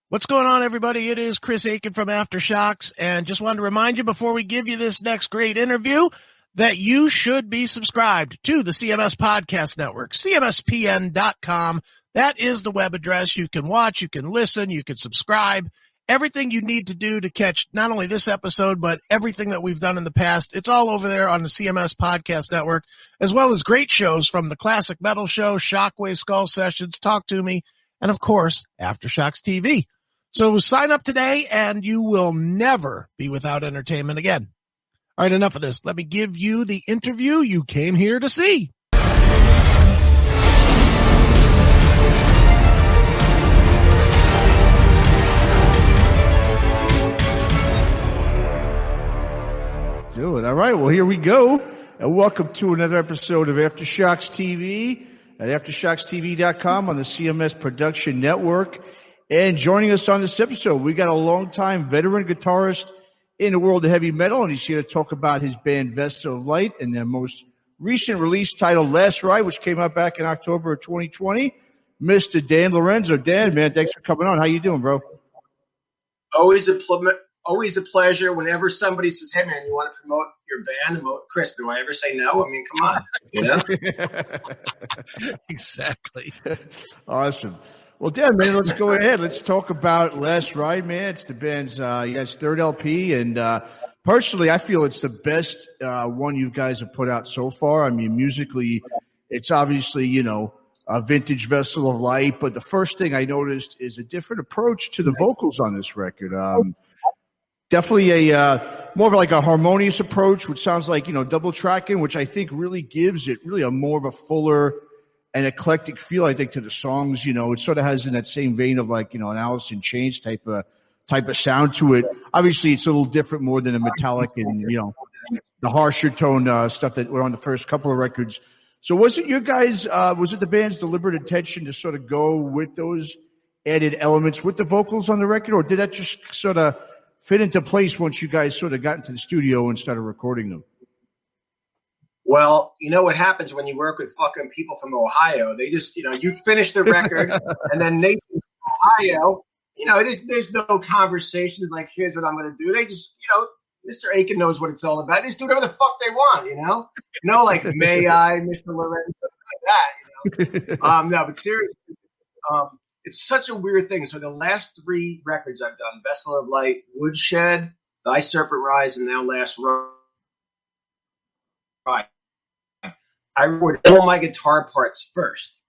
What's going on, everybody? It is Chris Aiken from Aftershocks, and just wanted to remind you before we give you this next great interview that you should be subscribed to the CMS Podcast Network, cmspn.com. That is the web address. You can watch, you can listen, you can subscribe, everything you need to do to catch not only this episode, but everything that we've done in the past. It's all over there on the CMS Podcast Network, as well as great shows from the Classic Metal Show, Shockwave Skull Sessions, Talk to Me, and of course, Aftershocks TV. So sign up today and you will never be without entertainment again. All right, enough of this. Let me give you the interview you came here to see. Do it. All right, well, here we go. And welcome to another episode of Aftershocks TV at aftershockstv.com on the CMS Production Network. And joining us on this episode, we got a longtime veteran guitarist in the world of heavy metal, and he's here to talk about his band Vessel of Light and their most recent release titled Last Ride, which came out back in October of 2020. Mr. Dan Lorenzo. Dan, man, thanks for coming on. How you doing, bro? Always a pleasure. Whenever somebody says, "Hey, man, you want to promote your band?" Chris, do I ever say no? I mean, come on, you know? Exactly. Awesome. Well, Dan, man, let's go ahead. Let's talk about Last Ride, man. It's the band's, you guys' third LP, and personally, I feel it's the best one you guys have put out so far. I mean, musically, it's obviously, you know, a vintage Vessel of Light, but the first thing I noticed is a different approach to the vocals on this record. Definitely a more of like a harmonious approach, which sounds like, you know, double tracking, which I think really gives it really a more of a fuller and eclectic feel, I think, to the songs. You know, it sort of has in that same vein of like, you know, an Alice in Chains type of sound to it. Obviously, it's a little different more than a metallic and, you know, the harsher tone stuff that were on the first couple of records. So was it your guys, was it the band's deliberate intention to sort of go with those added elements with the vocals on the record, or did that just sort of fit into place once you guys sort of got into the studio and started recording them? Well, you know what happens when you work with fucking people from Ohio? They just, you know, you finish the record and then Nathan from Ohio, you know, there's no conversations like, here's what I'm going to do. They just, you know, Mr. Aiken knows what it's all about. They just do whatever the fuck they want, you know? No, like, may I, Mr. Lorenzo, like that, you know? No, but seriously, it's such a weird thing. So the last three records I've done, Vessel of Light, Woodshed, Thy Serpent Rise, and now Last Ride, I recorded all my guitar parts first.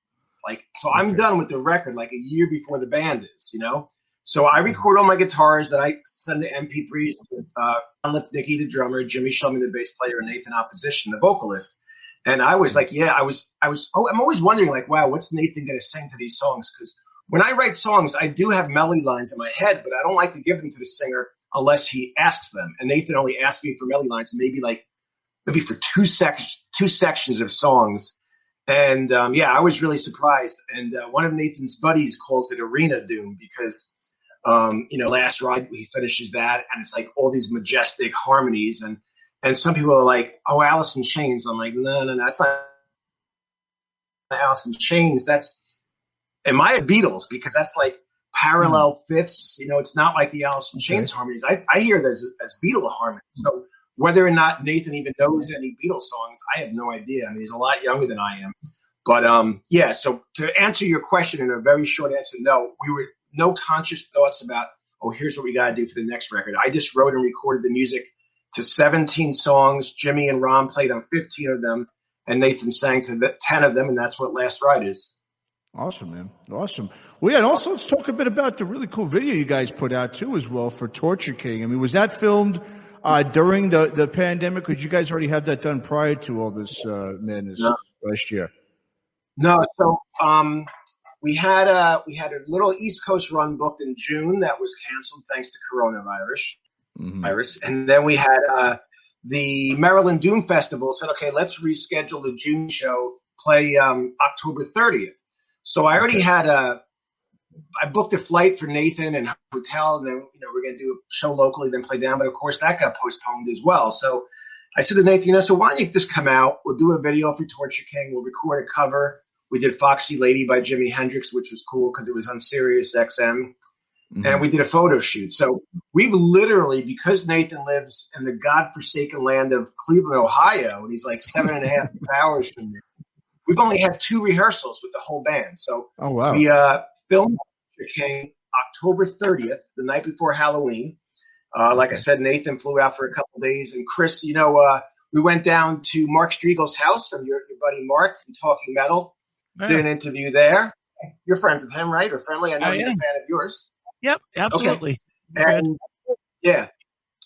Like, so I'm done with the record like a year before the band is, you know? So I record all my guitars that I send to MP3s to Lipnicki, the drummer, Jimmy Shelby, the bass player, and Nathan Opposition, the vocalist. And I was like, yeah, I'm always wondering, like, wow, what's Nathan going to sing to these songs? Because when I write songs, I do have melody lines in my head, but I don't like to give them to the singer unless he asks them. And Nathan only asked me for melody lines, maybe for two sections of songs. And, yeah, I was really surprised. And, one of Nathan's buddies calls it Arena Doom because, you know, Last Ride, he finishes that and it's like all these majestic harmonies. And some people are like, oh, Alice in Chains. I'm like, no, that's not Alice in Chains. Am I a Beatles? Because that's like parallel fifths. You know, it's not like the Alice in Chains harmonies. I hear it as Beatle harmonies. So whether or not Nathan even knows any Beatles songs, I have no idea. I mean, he's a lot younger than I am. But, yeah, so to answer your question in a very short answer, no, we were no conscious thoughts about, oh, here's what we got to do for the next record. I just wrote and recorded the music to 17 songs. Jimmy and Ron played on 15 of them, and Nathan sang to 10 of them, and that's what Last Ride is. Awesome, man. Awesome. Well, yeah, and also let's talk a bit about the really cool video you guys put out, too, as well, for Torture King. I mean, was that filmed during the pandemic, or did you guys already have that done prior to all this madness last year? No, so we had a little East Coast run booked in June that was canceled thanks to coronavirus. And then we had the Maryland Doom Festival said, okay, let's reschedule the June show, play October 30th. So I already had I booked a flight for Nathan and hotel, and then, you know, we're going to do a show locally, then play down. But of course that got postponed as well. So I said to Nathan, you know, so why don't you just come out? We'll do a video for Torture King. We'll record a cover. We did Foxy Lady by Jimi Hendrix, which was cool because it was on Sirius XM. and we did a photo shoot. So we've literally, because Nathan lives in the godforsaken land of Cleveland, Ohio, and he's like 7.5 hours from there, we've only had 2 rehearsals with the whole band. So we filmed came October 30th, the night before Halloween. Like I said, Nathan flew out for a couple days. And Chris, we went down to Mark Striegel's house from your buddy Mark from Talking Metal. Yeah. Did an interview there. You're friends with him, right? Or friendly? I know he's a fan of yours. Yep, absolutely. Okay. And, yeah.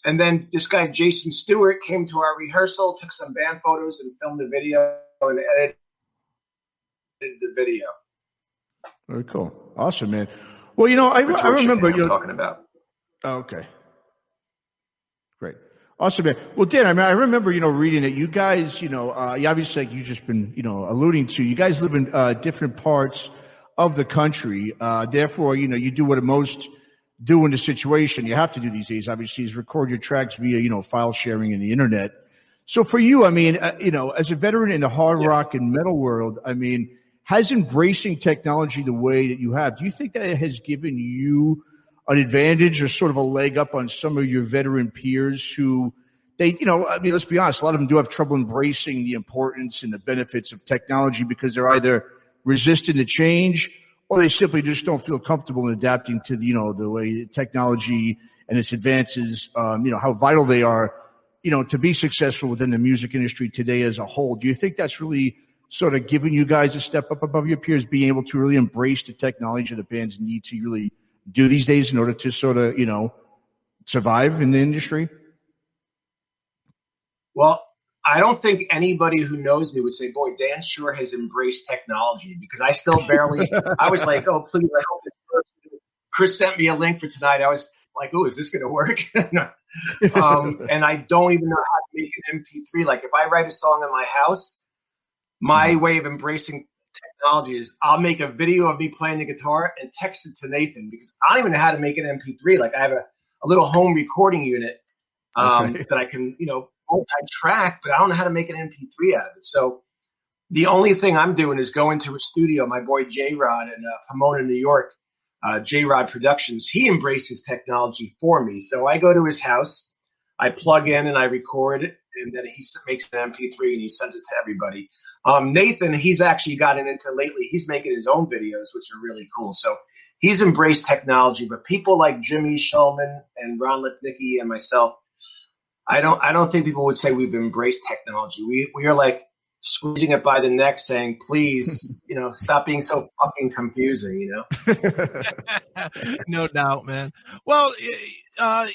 And then this guy, Jason Stewart, came to our rehearsal, took some band photos and filmed the video and edited the video. Very cool. Awesome, man. Well, I remember talking about. Oh, okay. Great. Awesome, man. Well, Dan, I remember, reading it. You guys, obviously, like you've just been, alluding to, you guys live in different parts of the country. Therefore, you do what most do in the situation. You have to do these days, obviously, is record your tracks via, file sharing in the internet. So for you, as a veteran in the hard rock and metal world, has embracing technology the way that you have, do you think that it has given you an advantage or sort of a leg up on some of your veteran peers who let's be honest, a lot of them do have trouble embracing the importance and the benefits of technology because they're either resistant to change or they simply just don't feel comfortable in adapting to the way technology and its advances, how vital they are, to be successful within the music industry today as a whole. Do you think that's really sort of giving you guys a step up above your peers, being able to really embrace the technology that bands need to really do these days in order to sort of, survive in the industry? Well, I don't think anybody who knows me would say, boy, Dan sure has embraced technology, because I still barely, I was like, oh, please, I hope this works. Chris sent me a link for tonight. I was like, oh, is this going to work? And I don't even know how to make an MP3. Like if I write a song in my house, my way of embracing technology is I'll make a video of me playing the guitar and text it to Nathan, because I don't even know how to make an MP3. Like I have a little home recording unit that I can, multi-track, but I don't know how to make an MP3 out of it. So the only thing I'm doing is going to a studio. My boy J-Rod in Pomona, New York, J-Rod Productions, he embraces technology for me. So I go to his house, I plug in and I record it, and then he makes an MP3 and he sends it to everybody. Nathan, he's actually gotten into lately. He's making his own videos, which are really cool. So he's embraced technology, but people like Jimmy Shulman and Ron Lipnicki and myself, I don't think people would say we've embraced technology. We are like squeezing it by the neck saying, please, stop being so fucking confusing, No doubt, man. Well,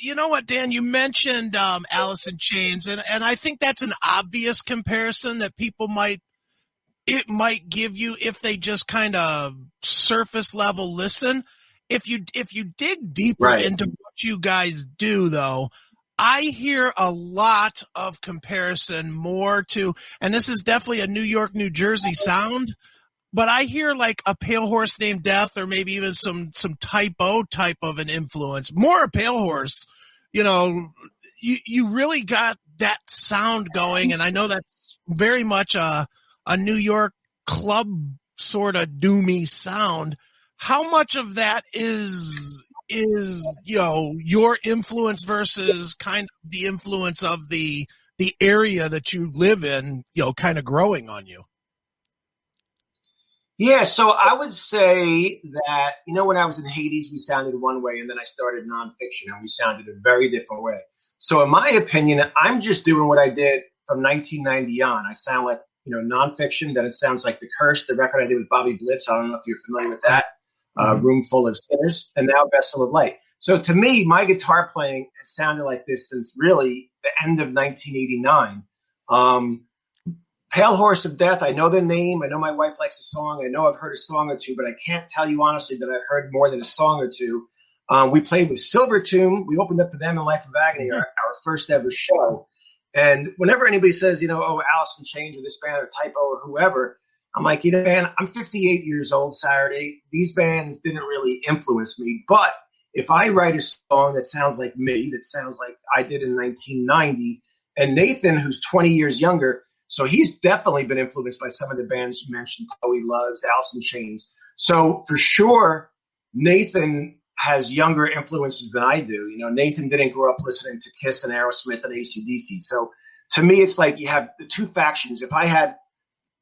you know what, Dan, you mentioned Alice in Chains, and I think that's an obvious comparison that people might give you if they just kind of surface level listen. If you dig deeper into what you guys do, though, I hear a lot of comparison more to, and this is definitely a New York, New Jersey sound, but I hear like a Pale Horse Named Death, or maybe even some typo type of an influence. More a Pale Horse, you really got that sound going, and I know that's very much a New York club sort of doomy sound. How much of that is your influence versus kind of the influence of the area that you live in, kind of growing on you? Yeah, so I would say that, when I was in Hades, we sounded one way, and then I started Nonfiction, and we sounded a very different way. So in my opinion, I'm just doing what I did from 1990 on. I sound like, Nonfiction, then it sounds like The Curse, the record I did with Bobby Blitz. I don't know if you're familiar with that. Room Full of Sinners, and now Vessel of Light. So to me, my guitar playing has sounded like this since really the end of 1989. Pale Horse of Death, I know the name. I know my wife likes the song. I know I've heard a song or two, but I can't tell you honestly that I've heard more than a song or two. We played with Silvertune. We opened up for them in Life of Agony, our first ever show. And whenever anybody says, oh, Alice in Chains or this band or Typo or whoever, I'm like, man, I'm 58 years old Saturday. These bands didn't really influence me. But if I write a song that sounds like me, that sounds like I did in 1990, and Nathan, who's 20 years younger, so he's definitely been influenced by some of the bands you mentioned, He Loves, Alice in Chains. So for sure, Nathan has younger influences than I do. You know, Nathan didn't grow up listening to Kiss and Aerosmith and AC/DC. So to me, it's like you have the two factions. If I had,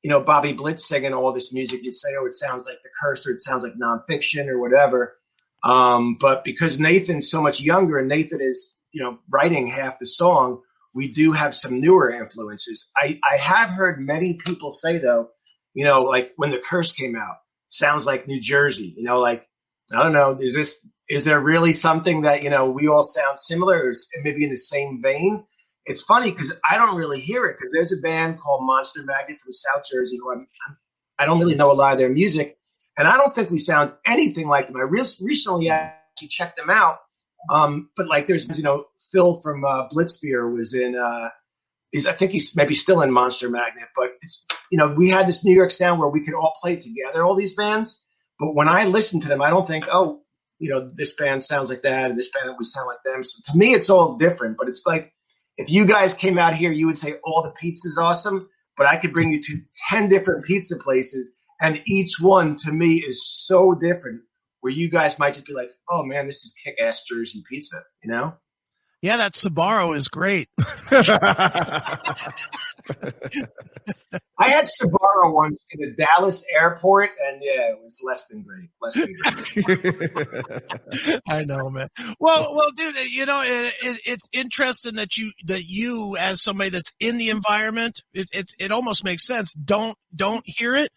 you know, Bobby Blitz singing all this music, you'd say, oh, it sounds like The Cursed, or it sounds like Nonfiction or whatever. But because Nathan's so much younger and Nathan is, you know, writing half the song, we do have some newer influences. I have heard many people say, though, you know, like when The Cursed came out, sounds like New Jersey, you know, like, I don't know, is there really something that, you know, we all sound similar or maybe in the same vein? It's funny because I don't really hear it, because there's a band called Monster Magnet from South Jersey who I don't really know a lot of their music, and I don't think we sound anything like them. I recently actually checked them out, but like there's, you know, Phil from Blitzbeer was in, I think he's maybe still in Monster Magnet, but it's, you know, we had this New York sound where we could all play together, all these bands, but when I listen to them, I don't think, oh, you know, this band sounds like that and this band we sound like them. So to me, it's all different, but it's like, if you guys came out here, you would say all the pizza's awesome, but I could bring you to 10 different pizza places, and each one to me is so different, where you guys might just be like, oh man, this is kick-ass Jersey pizza, you know? Yeah, that Sbarro is great. I had Sbarro once in the Dallas airport, and yeah, it was less than great. Less than great. I know, man. Well, dude, you know, it's interesting that you, as somebody that's in the environment, it almost makes sense. Don't hear it.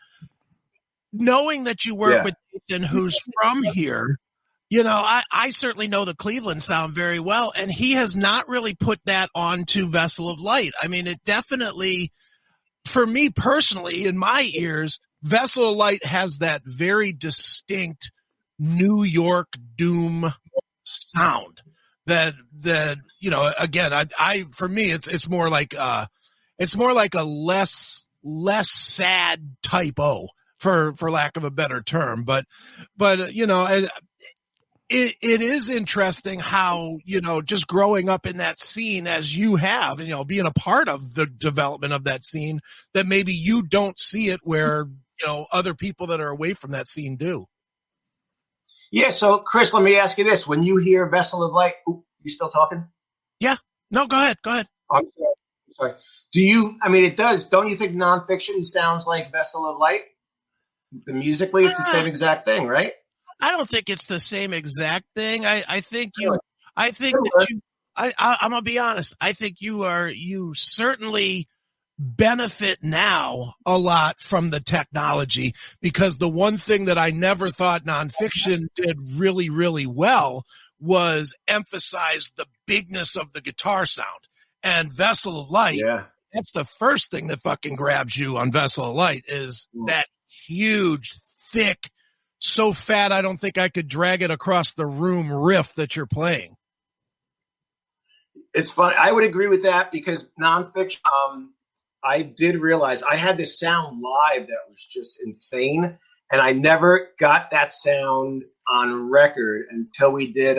Knowing that you work with Ethan, who's from here, you know, I certainly know the Cleveland sound very well, and he has not really put that onto Vessel of Light. I mean, it definitely, for me personally, in my ears, Vessel of Light has that very distinct New York doom sound that, you know, again, for me, it's more like a less sad type O, for lack of a better term. But, you know, it is interesting how, you know, just growing up in that scene as you have, you know, being a part of the development of that scene, that maybe you don't see it where, you know, other people that are away from that scene do. Yeah. So Chris, let me ask you this. When you hear Vessel of Light, you still talking? Yeah. No, go ahead. I'm sorry. It does. Don't you think Nonfiction sounds like Vessel of Light? Musically, it's the same exact thing, right? I don't think it's the same exact thing. I'm gonna be honest. I think you certainly benefit now a lot from the technology, because the one thing that I never thought Nonfiction did really, really well was emphasize the bigness of the guitar sound. And Vessel of Light, that's the first thing that fucking grabs you on Vessel of Light, is that huge, thick, so fat I don't think I could drag it across the room riff that you're playing. It's funny. I would agree with that, because Nonfiction, I did realize I had this sound live that was just insane, and I never got that sound on record until we did,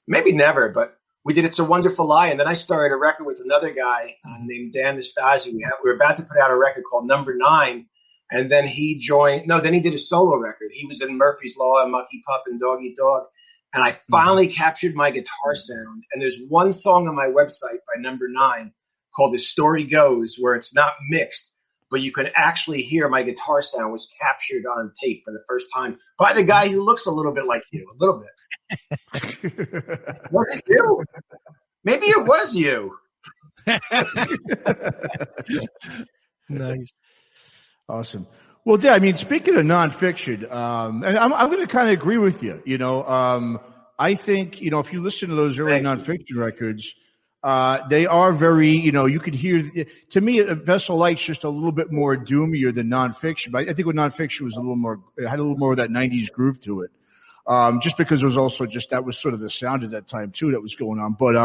maybe never, but we did It's a Wonderful Lie, and then I started a record with another guy named Dan Nastasi. We were about to put out a record called Number 9, and then he did a solo record. He was in Murphy's Law and Mucky Pup and Dog Eat Dog. And I finally captured my guitar sound. And there's one song on my website by Number 9 called The Story Goes, where it's not mixed, but you can actually hear my guitar sound was captured on tape for the first time by the guy who looks a little bit like you, a little bit. Was it you? Maybe it was you. Nice. Awesome. Well, Dan, I mean, speaking of Nonfiction, and I'm going to kind of agree with you. You know, I think, you know, if you listen to those early Nonfiction records, they are very, you know, you could hear, to me, Vessel Light's just a little bit more doomier than Nonfiction. But I think with Nonfiction was it had a little more of that 90s groove to it. Just because it was also that was sort of the sound at that time too that was going on. But,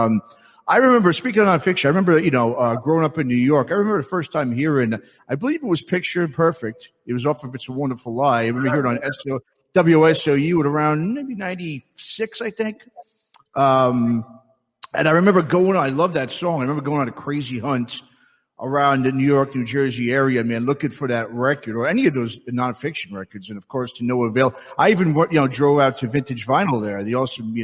I remember, speaking of Nonfiction, I remember, you know, growing up in New York, I remember the first time hearing, I believe it was Picture Perfect. It was off of It's a Wonderful Lie. I remember hearing it on WSOU at around maybe 96, I think. And I remember I love that song. I remember going on a crazy hunt, around the New York, New Jersey area, man, looking for that record or any of those nonfiction records. And of course, to no avail. I even, drove out to Vintage Vinyl there. The awesome,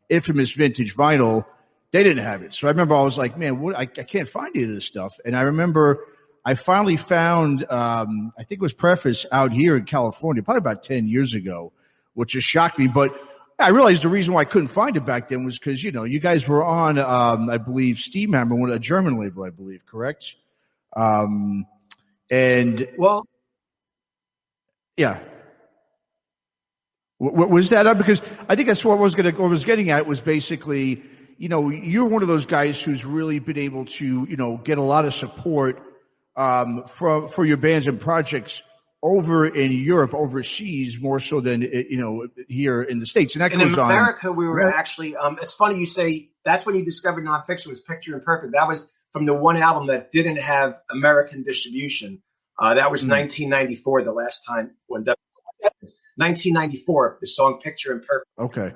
infamous Vintage Vinyl. They didn't have it. So I remember I was like, man, I can't find any of this stuff. And I remember I finally found, I think it was Preface out here in California, probably about 10 years ago, which just shocked me. But I realized the reason why I couldn't find it back then was because, you guys were on, I believe, Steamhammer, a German label, I believe, correct? Yeah. What was that up? Because I think that's what I was getting at was basically, you're one of those guys who's really been able to, get a lot of support, for your bands and projects over in Europe, overseas, more so than, here in the States. And that in goes America, on. we were actually, it's funny you say that's when you discovered nonfiction was Picture Imperfect. That was from the one album that didn't have American distribution. That was 1994, the last time when 1994, the song Picture Imperfect. Okay.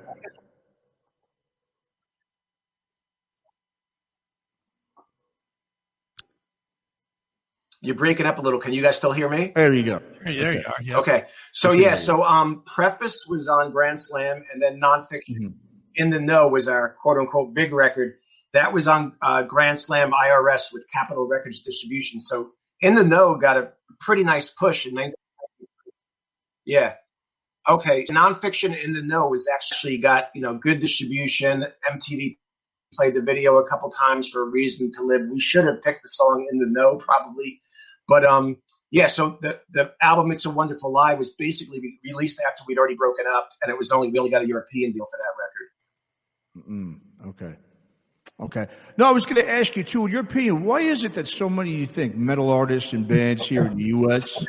You're breaking up a little. Can you guys still hear me? There you go. There you are. Yeah. Okay. So Preface was on Grand Slam, and then Nonfiction In the Know was our quote unquote big record. That was on Grand Slam IRS with Capitol Records distribution. So In the Know got a pretty nice push in 1990. Yeah. Okay. Nonfiction In the Know was actually got, good distribution. MTV played the video a couple times for A Reason to Live. We should have picked the song In the Know probably. But, so the album It's a Wonderful Lie was basically released after we'd already broken up, and we only got a European deal for that record. Okay. No, I was going to ask you too, in your opinion, why is it that so many, you think, metal artists and bands here in the U.S.,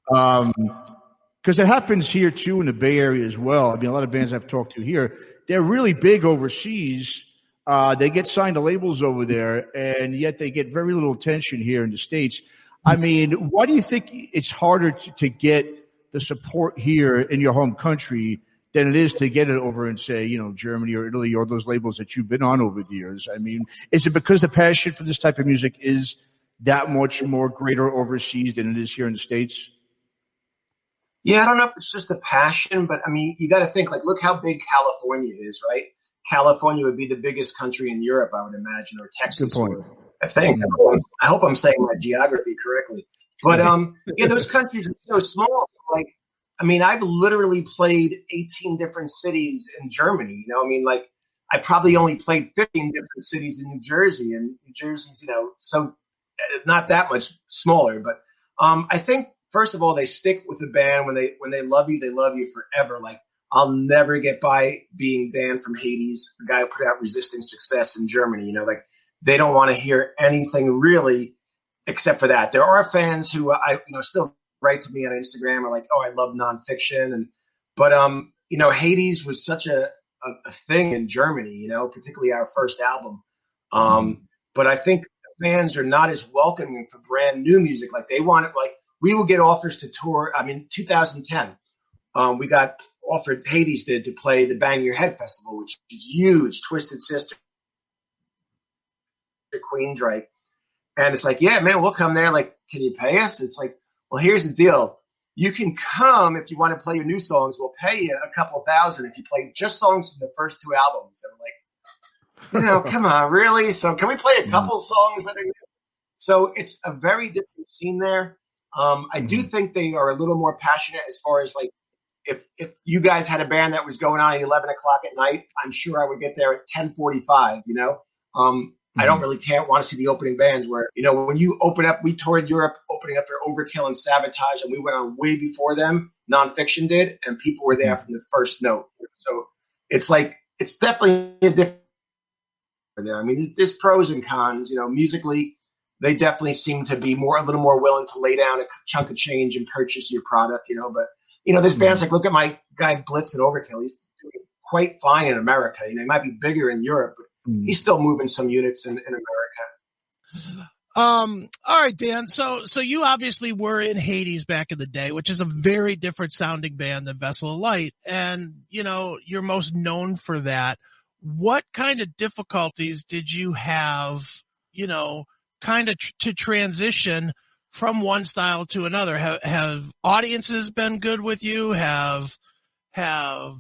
because it happens here too in the Bay Area as well. I mean, a lot of bands I've talked to here, they're really big overseas. They get signed to labels over there, and yet they get very little attention here in the States. I mean, why do you think it's harder to get the support here in your home country than it is to get it over in, say, Germany or Italy or those labels that you've been on over the years? I mean, is it because the passion for this type of music is that much more greater overseas than it is here in the States? Yeah, I don't know if it's just the passion, but I mean, you got to think, look how big California is, right? California would be the biggest country in Europe, I would imagine, or Texas. I think. I hope I'm saying my geography correctly. But those countries are so small. I've literally played 18 different cities in Germany. I probably only played 15 different cities in New Jersey, and New Jersey's, so not that much smaller. But I think first of all, they stick with the band when they love you forever. I'll never get by being Dan from Hades, the guy who put out Resisting Success in Germany. They don't want to hear anything really except for that. There are fans who still write to me on Instagram are like, oh, I love Nonfiction. But Hades was such a thing in Germany, particularly our first album. But I think fans are not as welcoming for brand new music. They want it, we will get offers to tour. 2010, we got offered, Hades did, to play the Bang Your Head Festival, which is huge, Twisted Sister, Queensryche. And it's yeah, man, we'll come there. Can you pay us? It's well, here's the deal. You can come if you want to play your new songs. We'll pay you a couple $1,000 if you play just songs from the first two albums. And I'm come on, really? So can we play a couple songs that are new? So it's a very different scene there. I do think they are a little more passionate as far as if you guys had a band that was going on at 11 o'clock at night, I'm sure I would get there at 10:45, I don't really want to see the opening bands where, when you open up, we toured Europe opening up for Overkill and Sabotage, and we went on way before them, Nonfiction did, and people were there from the first note. So it's it's definitely a different there. There's pros and cons, musically, they definitely seem to be a little more willing to lay down a chunk of change and purchase your product, but there's bands look at my guy Blitz at Overkill. He's doing quite fine in America. He might be bigger in Europe, but he's still moving some units in America. All right, Dan. So you obviously were in Hades back in the day, which is a very different sounding band than Vessel of Light. And, you're most known for that. What kind of difficulties did you have, kind of to transition from one style to another? Have audiences been good with you? Have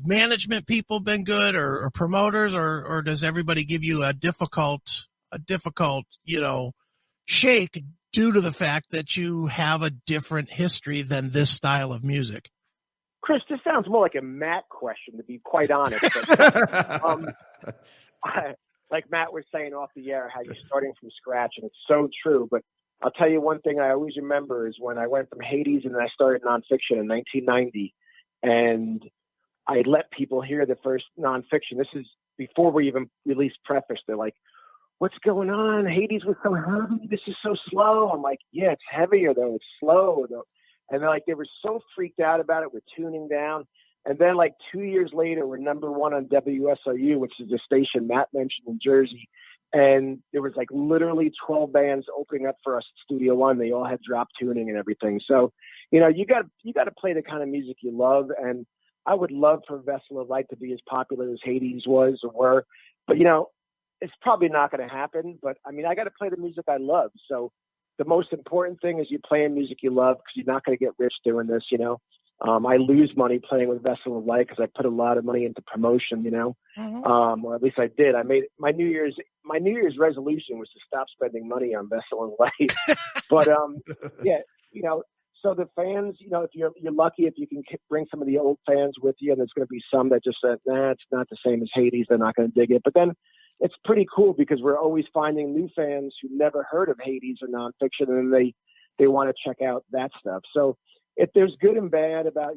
management people been good, or promoters, or does everybody give you a difficult, shake due to the fact that you have a different history than this style of music? Chris, this sounds more like a Matt question, to be quite honest. But, like Matt was saying off the air, how you're starting from scratch, and it's so true. But I'll tell you one thing I always remember is when I went from Hades and then I started nonfiction in 1990, and I let people hear the first nonfiction. This is before we even released Preface. They're like, "What's going on? Hades was so heavy. This is so slow." I'm like, "Yeah, it's heavier though. It's slow though." And they're like, they were so freaked out about it. We're tuning down. And then like 2 years later, we're number one on WSOU, which is the station Matt mentioned in Jersey. And there was like literally 12 bands opening up for us at Studio One. They all had drop tuning and everything. So, you got to play the kind of music you love. And I would love for Vessel of Light to be as popular as Hades was or were, but it's probably not going to happen. But I mean, I got to play the music I love. So the most important thing is you playing music you love, because you're not going to get rich doing this. I lose money playing with Vessel of Light because I put a lot of money into promotion, Mm-hmm. or at least I did. I made my New Year's resolution was to stop spending money on Vessel of Light. But yeah, so the fans, if you're lucky, if you can bring some of the old fans with you, and there's going to be some that just said, "Nah, it's not the same as Hades," they're not going to dig it. But then it's pretty cool because we're always finding new fans who never heard of Hades or nonfiction, and they want to check out that stuff. So if there's good and bad about,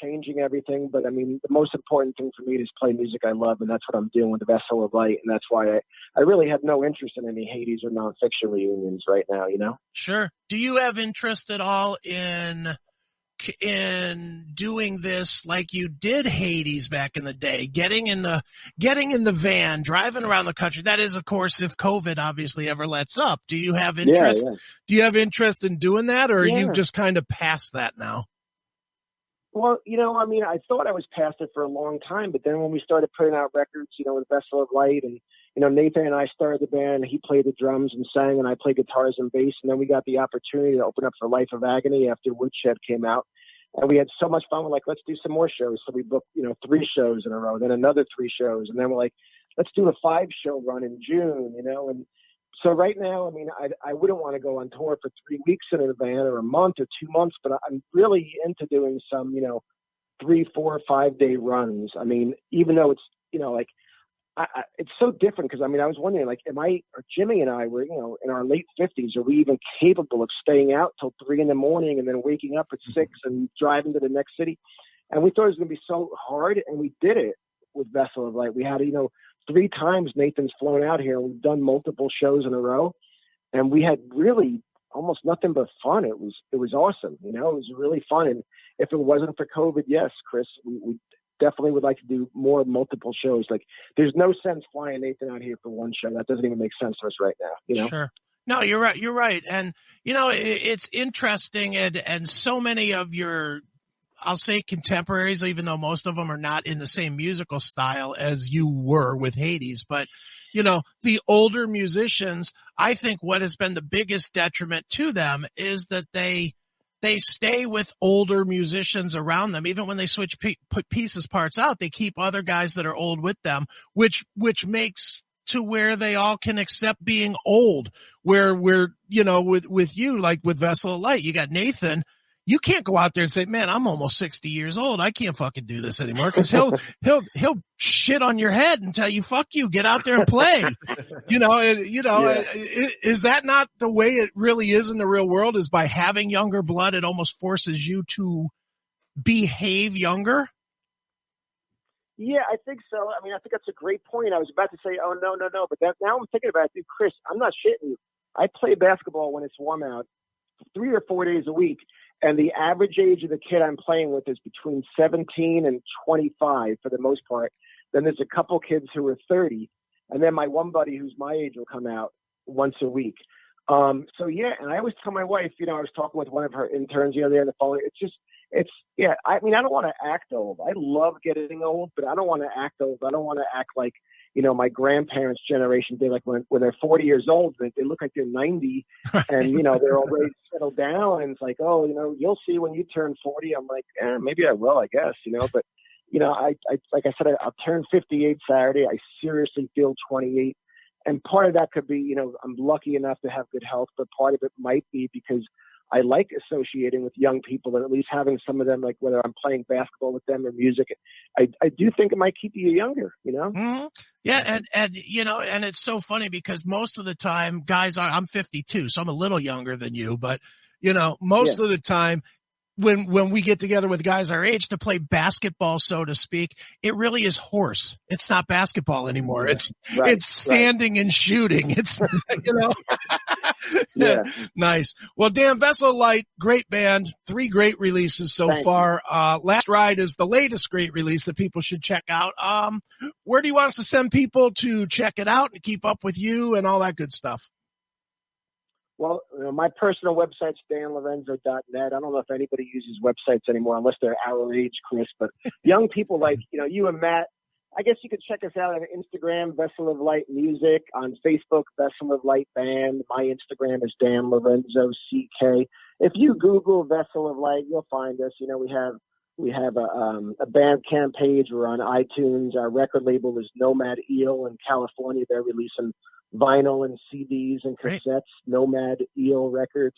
changing everything, but I mean, the most important thing for me is play music I love, and that's what I'm doing with the Vessel of Light, and that's why I really have no interest in any Hades or nonfiction reunions right now, Sure. Do you have interest at all in doing this like you did Hades back in the day, getting in the van, driving around the country? That is, of course, if COVID obviously ever lets up. Do you have interest? Yeah. Do you have interest in doing that, or are Yeah. you just kind of past that now? Well, I thought I was past it for a long time, but then when we started putting out records, with Vessel of Light, and, Nathan and I started the band, he played the drums and sang, and I played guitars and bass. And then we got the opportunity to open up for Life of Agony after Woodshed came out. And we had so much fun. We're like, let's do some more shows. So we booked, 3 shows in a row, then another 3 shows. And then we're like, let's do a 5-show run in June, And so right now, I wouldn't want to go on tour for 3 weeks in a van or a month or 2 months, but I'm really into doing some, 3, 4, 5-day runs. Even though it's, it's so different because, I was wondering, like, or Jimmy and I were, in our late 50s, are we even capable of staying out till 3 a.m. and then waking up at 6 and driving to the next city? And we thought it was going to be so hard, and we did it with Vessel of Light. We had, 3 times Nathan's flown out here, and we've done multiple shows in a row, and we had really almost nothing but fun. It was awesome. It was really fun. And if it wasn't for COVID, yes, Chris, we definitely would like to do more multiple shows. Like, there's no sense flying Nathan out here for one show. That doesn't even make sense for us right now, Sure. No, you're right. And, it's interesting, and so many of your, I'll say, contemporaries, even though most of them are not in the same musical style as you were with Hades, but, the older musicians, I think what has been the biggest detriment to them is that they stay with older musicians around them. Even when they put parts out, they keep other guys that are old with them, which makes to where they all can accept being old. Where we're, with you, like with Vessel of Light, you got Nathan. You can't go out there and say, "Man, I'm almost 60 years old. I can't fucking do this anymore." Cause he'll shit on your head and tell you, "Fuck you, get out there and play." Is that not the way it really is in the real world? Is by having younger blood, it almost forces you to behave younger? Yeah, I think so. I think that's a great point. I was about to say, oh, no. But now I'm thinking about it, dude, Chris, I'm not shitting you. I play basketball when it's warm out 3 or 4 days a week. And the average age of the kid I'm playing with is between 17 and 25 for the most part. Then there's a couple kids who are 30. And then my one buddy who's my age will come out once a week. So, yeah, and I always tell my wife, I was talking with one of her interns the other day on the phone. I mean, I don't want to act old. I love getting old, but I don't want to act old. I don't want to act like, my grandparents' generation did. Like when they're 40 years old, they look like they're 90 and, they're already settled down. And it's like, oh, you'll see when you turn 40. I'm like, maybe I will, I guess, but, I like I said, I'll turn 58 Saturday. I seriously feel 28. And part of that could be, I'm lucky enough to have good health, but part of it might be because I like associating with young people and at least having some of them, like whether I'm playing basketball with them or music, I do think it might keep you younger, Mm-hmm. Yeah. And it's so funny because most of the time guys I'm 52, so I'm a little younger than you, but most of the time when we get together with guys our age to play basketball, so to speak, it really is horse. It's not basketball anymore. It's standing and shooting. It's, Yeah. Nice. Well, Dan, Vessel of Light, great band, 3 great releases so far. Last Ride is the latest great release that people should check out. Where do you want us to send people to check it out and keep up with you and all that good stuff? Well, my personal website's danlorenzo.net. I don't know if anybody uses websites anymore unless they're our age, Chris, but young people like, you and Matt, I guess you could check us out on Instagram, Vessel of Light Music, on Facebook, Vessel of Light Band. My Instagram is Dan Lorenzo CK. If you Google Vessel of Light, you'll find us. We have a Bandcamp page. We're on iTunes. Our record label is Nomad Eel in California. They're releasing vinyl and CDs and cassettes. Great. Nomad Eel Records.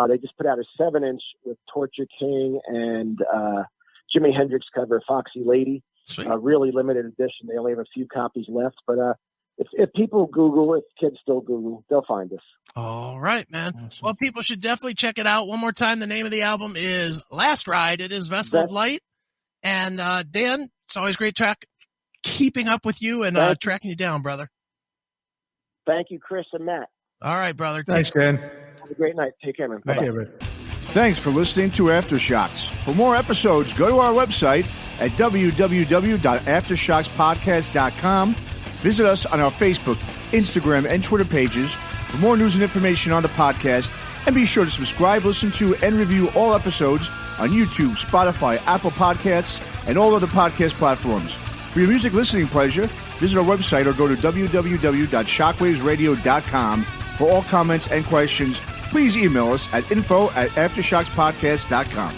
They just put out a 7-inch with Torture King and Jimi Hendrix cover, Foxy Lady. Really limited edition. They only have a few copies left, but if people Google, if kids still Google, they'll find us. All right, man. Awesome. Well, people should definitely check it out. One more time, the name of the album is Last Ride. It is Vessel of Light. And Dan, it's always great keeping up with you and tracking you down, brother. Thank you, Chris and Matt. All right, brother. Thanks, Dan. Have a great night. Take care, man. Bye-bye. Thanks for listening to Aftershocks. For more episodes, go to our website at www.aftershockspodcast.com. Visit us on our Facebook, Instagram, and Twitter pages for more news and information on the podcast. And be sure to subscribe, listen to, and review all episodes on YouTube, Spotify, Apple Podcasts, and all other podcast platforms. For your music listening pleasure, visit our website or go to www.shockwavesradio.com. For all comments and questions, please email us at info@aftershockspodcast.com.